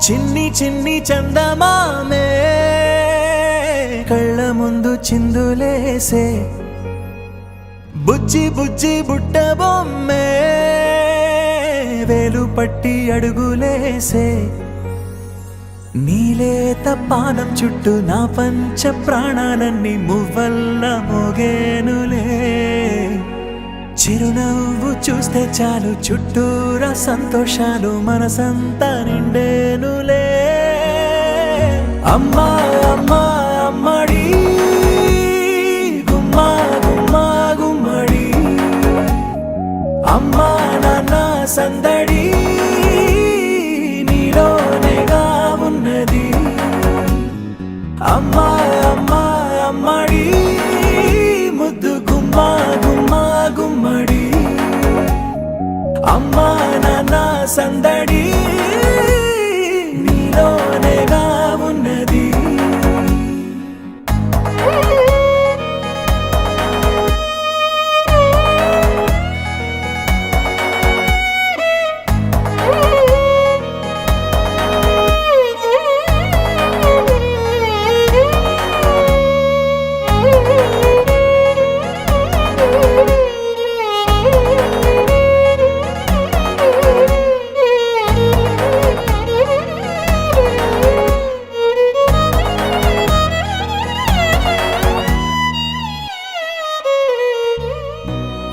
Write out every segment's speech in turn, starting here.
చిన్ని చిన్ని చందమామే కళ్ళ ముందు చిందులేసే బుజ్జి బుజ్జి బుట్ట బొమ్మే వేలు పట్టి అడుగులేసే నీలేత పానం చుట్టూ నా పంచ ప్రాణాలన్నీ మువ్వల్ల మోగేనులే చిరునవ్వు చూస్తే చాలు చుట్టూరా సంతోషాలు మనసంతా నిండేనులే అమ్మా అమ్మా అమ్మడి గుమ్మా గుమ్మా గుమ్మడి అమ్మా నాన్న సందడి నీలోనేగా ఉన్నది అమ్మా అమ్మా అమ్మడి ముద్దు గుమ్మా గుమ్మా గుమ్మడి అమ్మా నాన్న సందడి నీలోనేగా ఉన్నది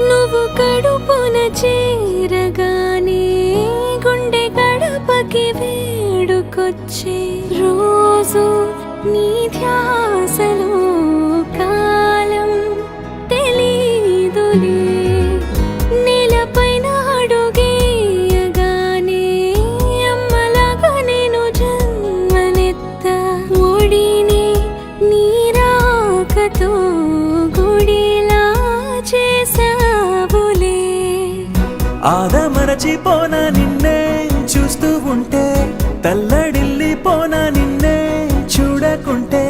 నువ్వు కడుపున చేరగానే గుండె గడపకి వేడుకొచ్చే రోజు నీ ధ్యాసలో కాలం తెలీదులే నేలపైన అడుగేయగానే అమ్మలాగా నేను జన్మనెత్త ఒడిని నీ రాకతో గుడిలా చేసావులే ఆదమరచిపోనా నిన్నే చూస్తూ ఉంటే తల్లడిల్లిపోనా నిన్నే చూడకుంటే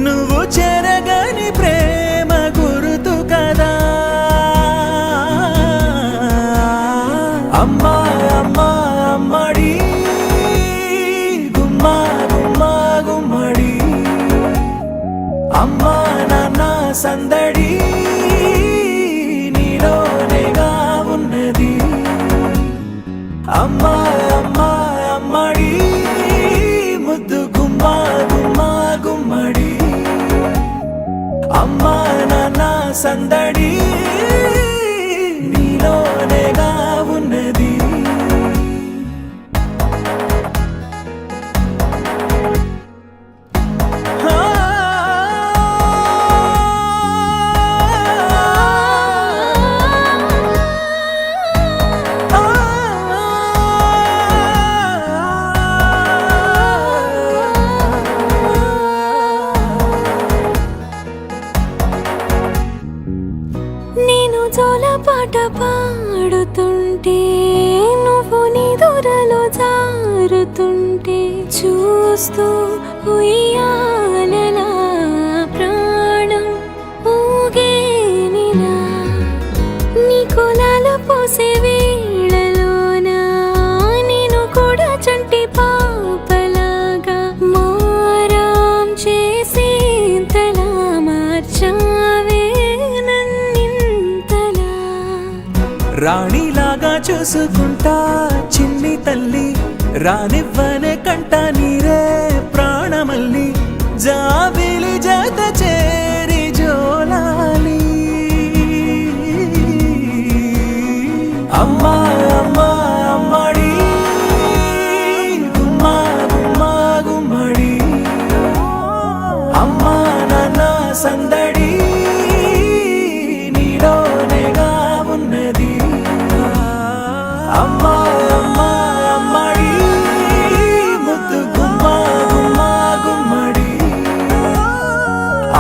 నువ్వు చెరగని ప్రేమ గురుతు కదా అమ్మా అమ్మా అమ్మడి గుమ్మా గుమ్మా గుమ్మడి అమ్మా నాన్న సందడి నీలోనేగా ఉన్నది అమ్మా అమ్మా అమ్మడి ముద్దు గుమ్మా గుమ్మా గుమ్మడి అమ్మా నాన్న సందడి నీలోనేగా ఉన్నది నేను జోలపాట పాడుతుంటే నువ్వు నిదురలో జారుతుంటే చూస్తూ ఉయ్యాలలా ప్రాణం ఊగేనిలా నీ కులాల పోసే వేళలోన నేను కూడా చంటి పాపలాగా మారాం చేసేంతలా మార్చావే రాణిలాగా చూసుకుంటా చిన్ని తల్లి రానివ్వనే కంట నీరే ప్రాణమల్లి జాబిలి జత చేరి జోలాలి అమ్మా అమ్మా అమ్మడి గుమ్మా గుమ్మా గుమ్మడి అమ్మా నాన్న సందడి నీలోనేగా ఉన్నది అమ్మా అమ్మా అమ్మడి ముద్దు గుమ్మా గుమ్మా గుమ్మడి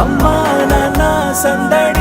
అమ్మా నాన్న సందడి